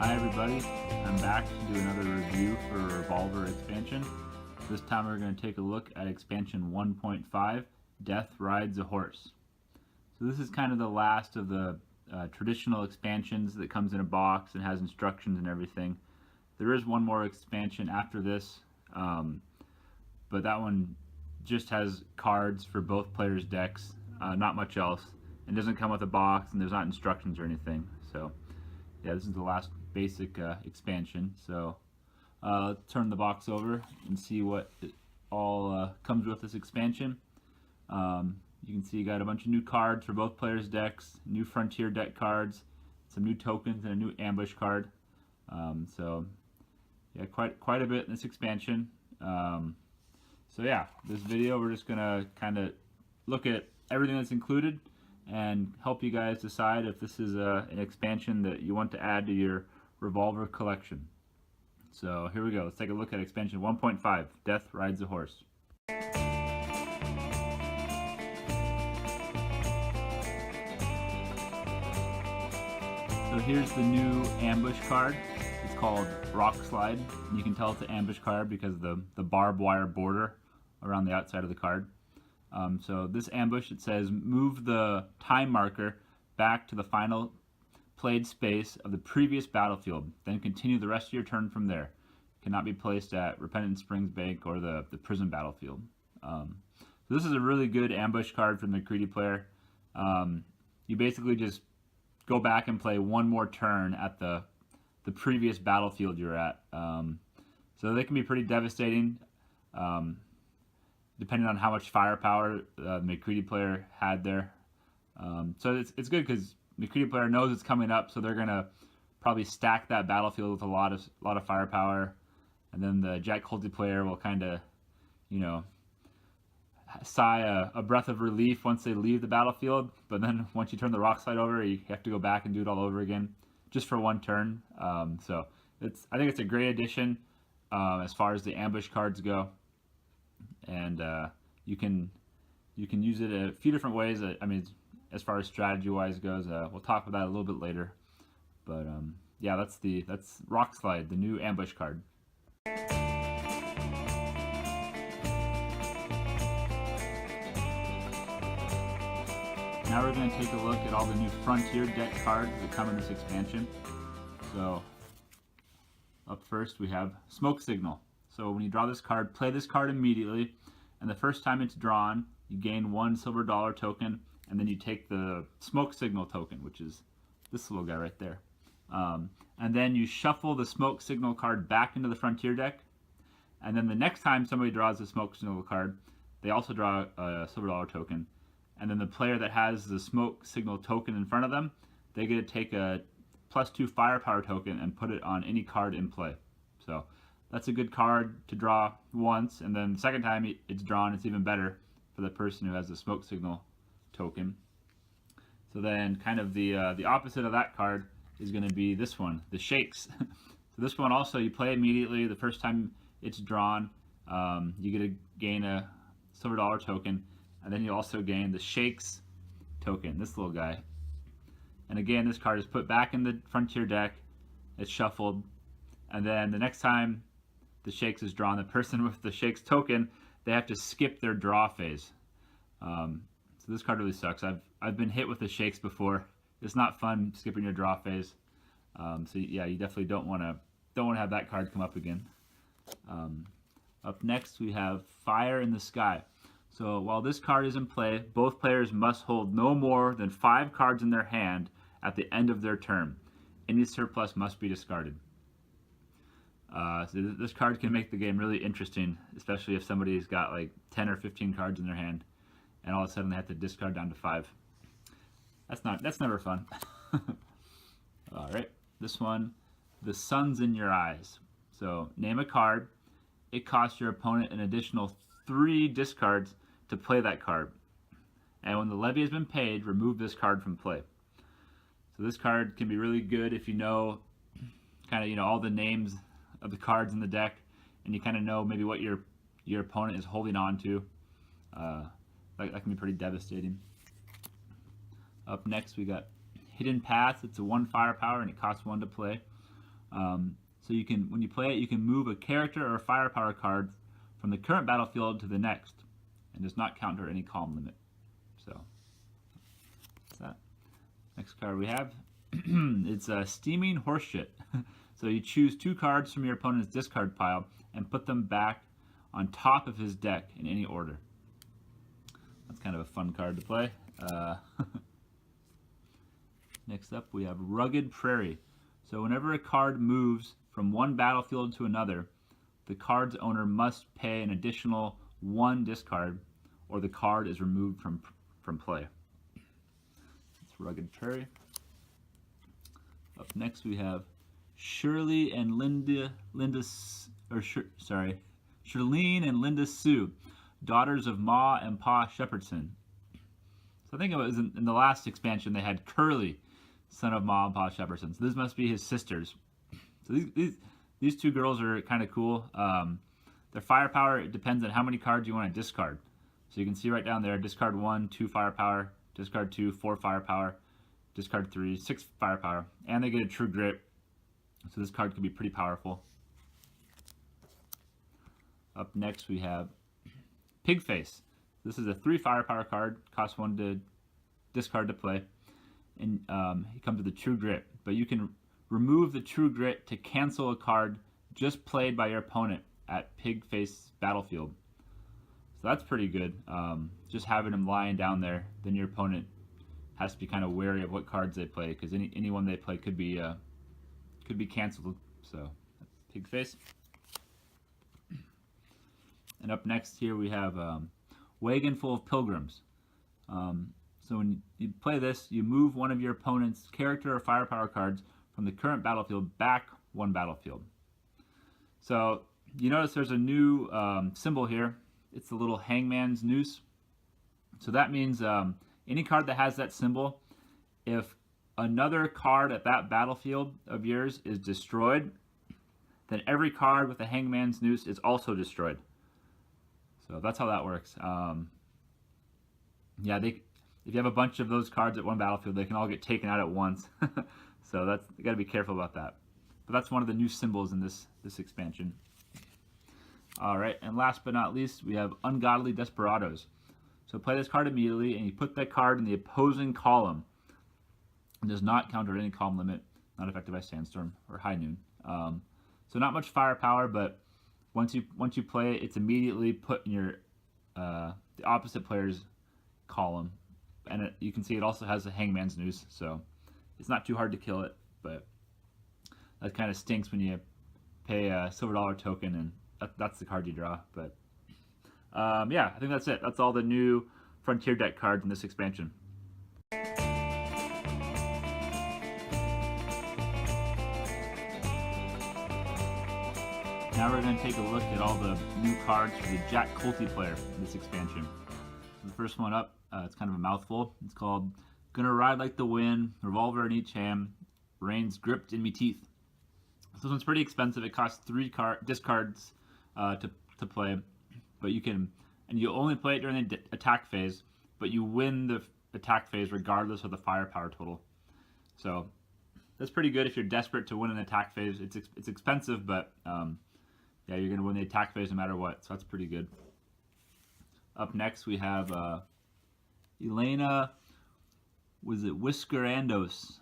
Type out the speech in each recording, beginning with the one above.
Hi everybody, I'm back to do another review for Revolver expansion. This time we're going to take a look at expansion 1.5, Death Rides a Horse. So this is kind of the last of the traditional expansions that comes in a box and has instructions and everything. There is one more expansion after this, but that one just has cards for both players' decks, not much else. It doesn't come with a box and there's not instructions or anything. So yeah, this is the last basic expansion. So let's turn the box over and see what it all comes with this expansion. You can see you got a bunch of new cards for both players' decks, new Frontier deck cards, some new tokens, and a new ambush card. So yeah, quite a bit in this expansion. So yeah, this video we're just gonna kind of look at everything that's included and help you guys decide if this is an expansion that you want to add to your Revolver collection. So here we go. Let's take a look at expansion 1.5, Death Rides a Horse. So here's the new ambush card. It's called Rock Slide. You can tell it's an ambush card because of the barbed wire border around the outside of the card. So this ambush, it says move the time marker back to the final played space of the previous battlefield, then continue the rest of your turn from there. Cannot be placed at Repentant Springs Bank or the prison battlefield. So this is a really good ambush card from the greedy player. You basically just go back and play one more turn at the previous battlefield you're at. So they can be pretty devastating. Depending on how much firepower the McCready player had there. So it's good because McCready player knows it's coming up, so they're gonna probably stack that battlefield with a lot of firepower, and then the Jack Colty player will kind of, sigh a breath of relief once they leave the battlefield. But then once you turn the rock slide over, you have to go back and do it all over again, just for one turn. So I think it's a great addition as far as the ambush cards go. And you can use it a few different ways. I mean, as far as strategy wise goes, we'll talk about that a little bit later. But yeah, that's Rock Slide, the new ambush card. Now we're going to take a look at all the new Frontier deck cards that come in this expansion. So up first we have Smoke Signal. So when you draw this card, play this card immediately, and the first time it's drawn, you gain one silver dollar token, and then you take the Smoke Signal token, which is this little guy right there. And then you shuffle the Smoke Signal card back into the Frontier deck, and then the next time somebody draws the Smoke Signal card, they also draw a silver dollar token, and then the player that has the Smoke Signal token in front of them, they get to take a +2 firepower token and put it on any card in play. So that's a good card to draw once, and then the second time it's drawn, it's even better for the person who has the Smoke Signal token. So then kind of the opposite of that card is going to be this one, the Shakes. So this one also, you play immediately. The first time it's drawn, you get to gain a silver dollar token, and then you also gain the Shakes token, this little guy. And again, this card is put back in the Frontier deck, it's shuffled, and then the next time the Shakes is drawn, the person with the Shakes token, they have to skip their draw phase. So this card really sucks. I've been hit with the Shakes before. It's not fun skipping your draw phase. So yeah, you definitely don't want to have that card come up again. Up next we have Fire in the Sky. So while this card is in play, both players must hold no more than 5 cards in their hand at the end of their turn. Any surplus must be discarded. So this card can make the game really interesting, especially if somebody's got like 10 or 15 cards in their hand, and all of a sudden they have to discard down to 5. That's never fun. All right, this one, The Sun's in Your Eyes. So name a card. It costs your opponent an additional 3 discards to play that card, and when the levy has been paid, remove this card from play. So this card can be really good if you know kind of all the names of the cards in the deck, and you kind of know maybe what your opponent is holding on to. That can be pretty devastating. Up next we got Hidden Path. It's a 1 firepower and it costs 1 to play. So you can, when you play it, you can move a character or a firepower card from the current battlefield to the next, and does not counter any column limit. So that's that. Next card we have, it's a Steaming Horseshit. So you choose 2 cards from your opponent's discard pile and put them back on top of his deck in any order. That's kind of a fun card to play. Next up we have Rugged Prairie. So whenever a card moves from one battlefield to another, the card's owner must pay an additional 1 discard, or the card is removed from play. That's Rugged Prairie. Up next we have Shirley and Shirlene and Linda Sue, daughters of Ma and Pa Shepherdson. So I think it was in the last expansion they had Curly, son of Ma and Pa Shepherdson. So this must be his sisters. So these 2 girls are kind of cool. Their firepower, it depends on how many cards you want to discard. So you can see right down there, discard 1, 2 firepower, discard 2, 4 firepower, discard 3, 6 firepower, and they get a True Grit. So this card could be pretty powerful. Up next we have Pigface. This is a 3 firepower card, costs 1 to discard to play, and he comes with a True Grit. But you can remove the True Grit to cancel a card just played by your opponent at Pigface battlefield. So that's pretty good. Just having him lying down there, then your opponent has to be kind of wary of what cards they play, because any one they play could be canceled. So that's Pigface. And up next here we have Wagon Full of Pilgrims. So when you play this, you move one of your opponent's character or firepower cards from the current battlefield back 1 battlefield. So you notice there's a new symbol here. It's the little hangman's noose. So that means any card that has that symbol, if another card at that battlefield of yours is destroyed, then every card with the hangman's noose is also destroyed. So that's how that works. Yeah, if you have a bunch of those cards at one battlefield, they can all get taken out at once. So you got to be careful about that. But that's one of the new symbols in this expansion. All right, and last but not least, we have Ungodly Desperados. So play this card immediately, and you put that card in the opposing column. It does not counter any column limit, not affected by Sandstorm or High Noon. So not much firepower, but once you play it, it's immediately put in your the opposite player's column, and you can see it also has a hangman's noose, so it's not too hard to kill it. But that kind of stinks when you pay a silver dollar token, and that's the card you draw. But yeah, I think that's it. That's all the new Frontier deck cards in this expansion. Now we're going to take a look at all the new cards for the Jack Colty player in this expansion. So the first one up, it's kind of a mouthful. It's called Gonna Ride Like the Wind, Revolver in each hand, Reins Gripped in Me Teeth. So this one's pretty expensive. It costs 3 discards to play, but you only play it during the attack phase, but you win the attack phase regardless of the firepower total. So that's pretty good if you're desperate to win an attack phase. It's expensive, but yeah, you're going to win the attack phase no matter what, so that's pretty good. Up next, we have Elena, Whiskerandos.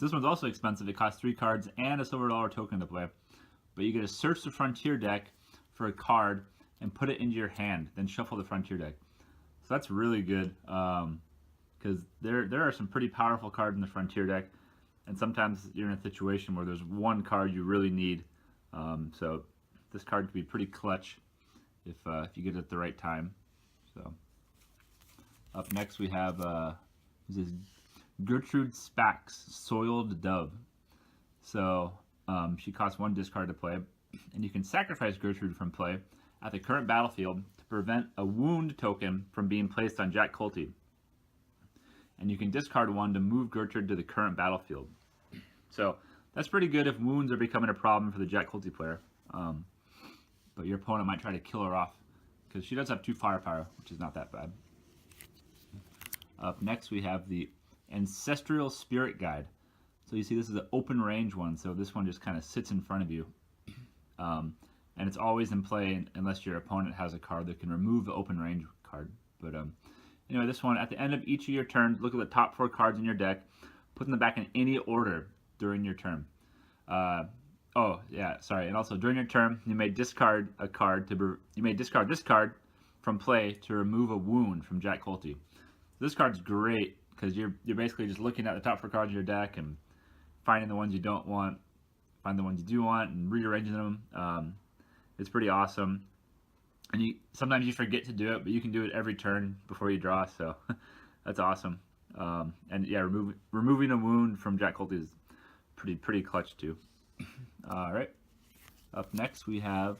This one's also expensive. It costs 3 cards and a silver dollar token to play. But you get to search the Frontier deck for a card and put it into your hand, then shuffle the Frontier deck. So that's really good, because there are some pretty powerful cards in the Frontier deck, and sometimes you're in a situation where there's one card you really need. So this card could be pretty clutch if you get it at the right time. So up next we have this is Gertrude Spax, Soiled Dove. So she costs 1 discard to play, and you can sacrifice Gertrude from play at the current battlefield to prevent a wound token from being placed on Jack Colty. And you can discard 1 to move Gertrude to the current battlefield. So that's pretty good if wounds are becoming a problem for the Jack Colty player. But your opponent might try to kill her off, because she does have 2 firepower, which is not that bad. Up next we have the Ancestral Spirit Guide. So you see this is an open range one, so this one just kind of sits in front of you. And it's always in play unless your opponent has a card that can remove the open range card. But anyway, this one, at the end of each of your turns, look at the top 4 cards in your deck, put them back in any order during your turn. Oh yeah, sorry. And also during your turn, you may discard a card you may discard this card from play to remove a wound from Jack Colty. This card's great because you're basically just looking at the top 4 cards in your deck and finding the ones you don't want, find the ones you do want, and rearranging them. It's pretty awesome. And sometimes you forget to do it, but you can do it every turn before you draw, so that's awesome. And yeah, removing a wound from Jack Colty is pretty clutch too. All right. Up next we have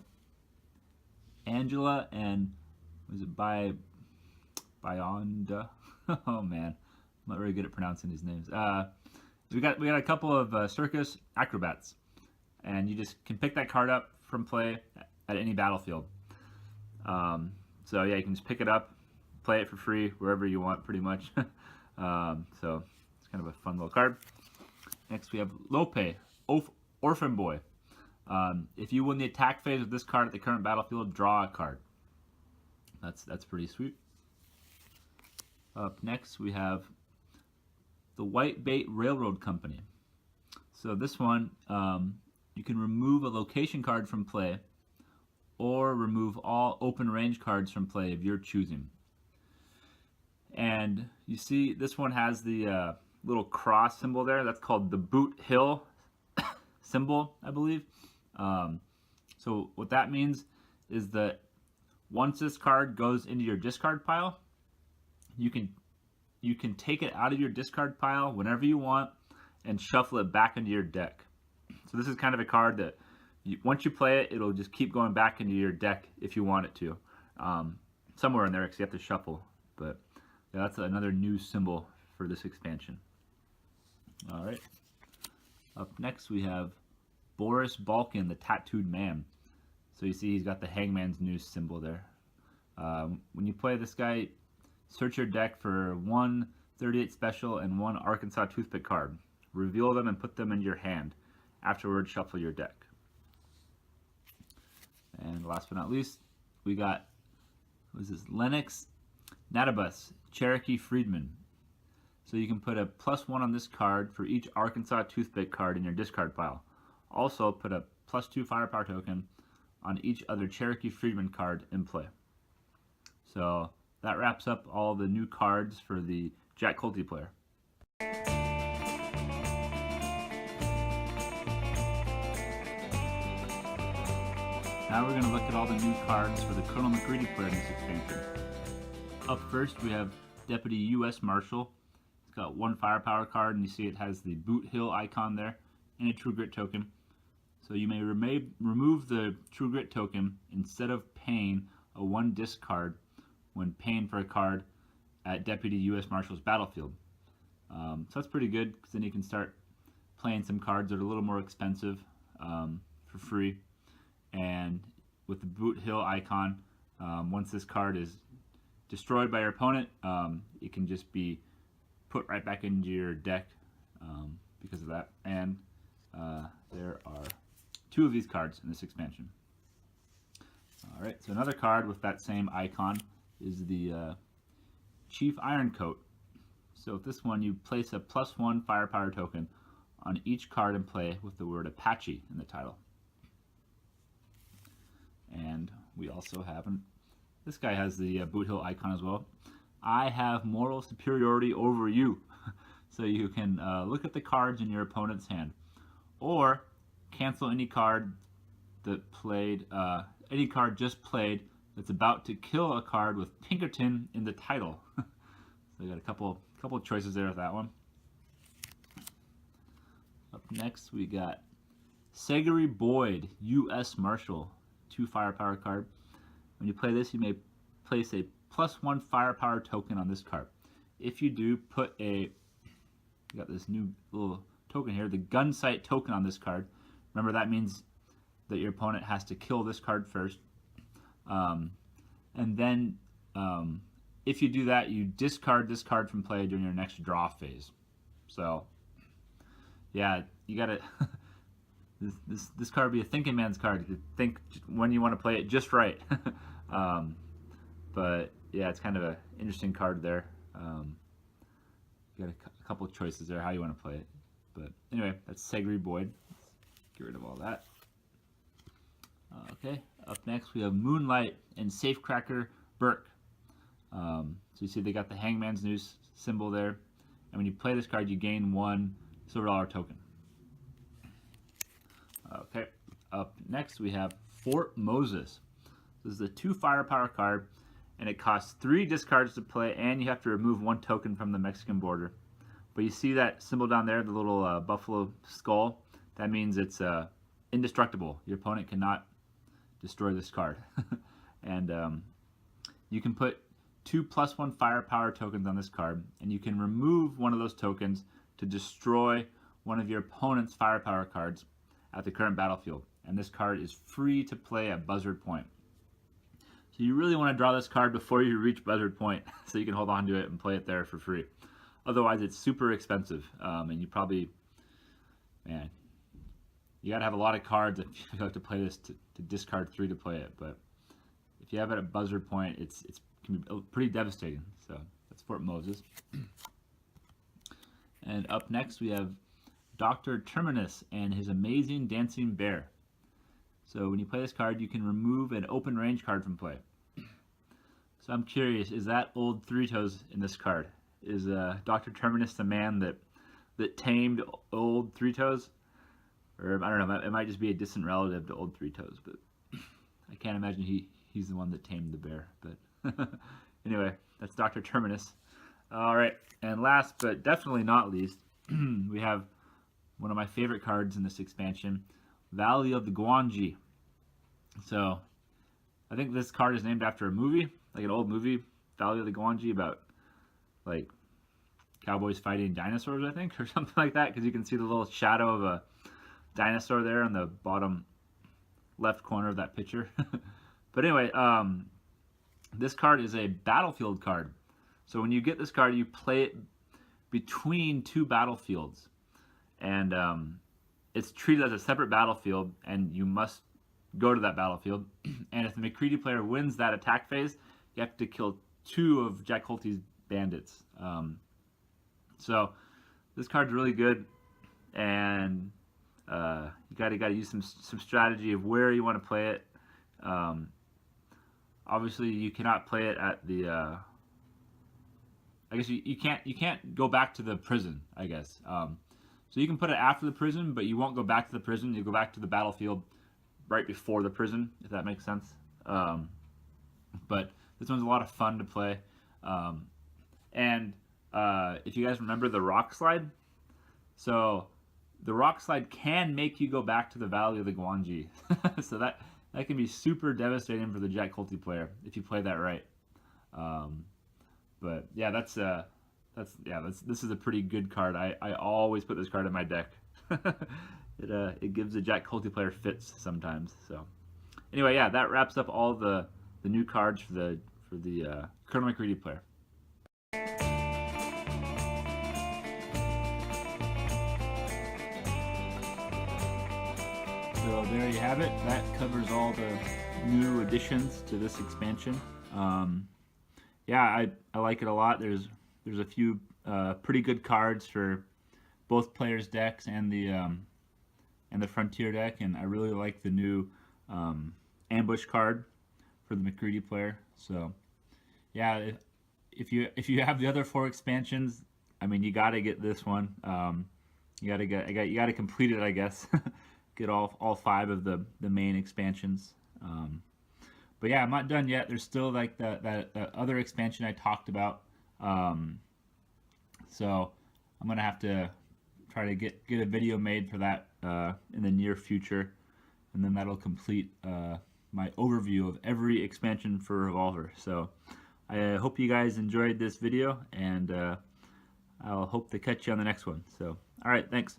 Angela and was it Bionda? Oh man, I'm not very good at pronouncing these names. We got a couple of circus acrobats, and you just can pick that card up from play at any battlefield. So yeah, you can just pick it up, play it for free wherever you want, pretty much. So it's kind of a fun little card. Next we have Lope, Orphan Boy. If you win the attack phase with this card at the current battlefield, draw a card. That's pretty sweet. Up next we have the White Bait Railroad Company. So this one, you can remove a location card from play or remove all open range cards from play of your choosing. And you see this one has the little cross symbol there. That's called the Boot Hill symbol, I believe. So what that means is that once this card goes into your discard pile, you can take it out of your discard pile whenever you want and shuffle it back into your deck. So this is kind of a card that once you play it, it'll just keep going back into your deck if you want it to. Somewhere in there, because you have to shuffle. But yeah, that's another new symbol for this expansion. All right. Up next, we have Boris Balkan, the Tattooed Man. So you see he's got the Hangman's Noose symbol there. When you play this guy, search your deck for 1 38 special and 1 Arkansas Toothpick card. Reveal them and put them in your hand. Afterward, shuffle your deck. And last but not least, we got, what is this, Lennox Natabus, Cherokee Freedman. So you can put a +1 on this card for each Arkansas Toothpick card in your discard pile. Also put a +2 firepower token on each other Cherokee Freedman card in play. So that wraps up all the new cards for the Jack Colty player. Now we're going to look at all the new cards for the Colonel McCready player in this expansion. Up first we have Deputy U.S. Marshal. It's got 1 firepower card, and you see it has the Boot Hill icon there and a True Grit token. So you may remove the True Grit token instead of paying a 1 discard when paying for a card at Deputy U.S. Marshal's battlefield. So that's pretty good, because then you can start playing some cards that are a little more expensive for free. And with the Boot Hill icon, once this card is destroyed by your opponent, it can just be put right back into your deck because of that. And there are 2 of these cards in this expansion. Alright, so another card with that same icon is the Chief Ironcoat. So with this one, you place a +1 firepower token on each card in play with the word Apache in the title. And we also have, this guy has the Boot Hill icon as well. I have moral superiority over you. So you can look at the cards in your opponent's hand, or cancel any card that played, any card just played that's about to kill a card with Pinkerton in the title. So you got a couple of choices there with that one. Up next we got Segery Boyd, U.S. Marshal, 2 firepower card. When you play this, you may place a +1 firepower token on this card. If you do, put you got this new little token here, the gun sight token on this card. Remember, that means that your opponent has to kill this card first. And then if you do that, you discard this card from play during your next draw phase. So yeah, you gotta this card would be a thinking man's card. You think when you want to play it just right. um, but yeah, it's kind of an interesting card there. You got a couple of choices there how you want to play it. But anyway, that's Segri Boyd. Let's get rid of all that. Okay, up next we have Moonlight and Safecracker Burke. So you see they got the Hangman's Noose symbol there. And when you play this card, you gain 1 silver dollar token. Okay, up next we have Fort Moses. This is a 2 firepower card, and it costs 3 discards to play, and you have to remove 1 token from the Mexican border. But you see that symbol down there, the little buffalo skull? That means it's indestructible. Your opponent cannot destroy this card. And you can put 2 +1 firepower tokens on this card, and you can remove one of those tokens to destroy one of your opponent's firepower cards at the current battlefield. And this card is free to play at Buzzard Point. So you really want to draw this card before you reach Buzzard Point so you can hold on to it and play it there for free. Otherwise, it's super expensive, and you probably, man, you gotta have a lot of cards if you have to play this to discard 3 to play it. But if you have it at Buzzard Point, it can be pretty devastating. So that's Fort Moses. And up next we have Dr. Terminus and his amazing dancing bear. So when you play this card, you can remove an open range card from play. So I'm curious, is that old Three Toes in this card? Is Dr. Terminus the man that tamed old Three Toes? Or I don't know, it might just be a distant relative to old Three Toes, but I can't imagine he's the one that tamed the bear. But anyway, that's Dr. Terminus. All right, and last but definitely not least, we have one of my favorite cards in this expansion, Valley of the Guanji. So I think this card is named after a movie, like an old movie, Valley of the Guanji, about like cowboys fighting dinosaurs, I think, or something like that, because you can see the little shadow of a dinosaur there on the bottom left corner of that picture. But anyway, this card is a battlefield card. So when you get this card, you play it between 2 battlefields. And it's treated as a separate battlefield, and you must go to that battlefield. And if the McCready player wins that attack phase, you have to kill 2 of Jack Holty's bandits. So this card's really good, and you gotta use some strategy of where you want to play it. Obviously, you cannot play it at the. I guess you can't go back to the prison, I guess. So you can put it after the prison, but you won't go back to the prison. You go back to the battlefield right before the prison, if that makes sense. But this one's a lot of fun to play. And if you guys remember the rock slide, so the rock slide can make you go back to the Valley of the Guanji. So that can be super devastating for the Jack Holty player if you play that right. But yeah, this is a pretty good card. I always put this card in my deck. It gives the Jack Holty player fits sometimes. So anyway, yeah, that wraps up all the new cards for the Colonel McCready player. So there you have it. That covers all the new additions to this expansion. Yeah, I like it a lot. There's a few pretty good cards for both players' decks and the Frontier deck, and I really like the new ambush card for the McCready player. So yeah, if you have the other 4 expansions, I mean, you got to get this one. You got to complete it, I guess. Get all 5 of the main expansions. But yeah, I'm not done yet. There's still like that other expansion I talked about. So I'm gonna have to try to get a video made for that in the near future, and then that'll complete my overview of every expansion for Revolver. So I hope you guys enjoyed this video, and I'll hope to catch you on the next one. So all right, thanks.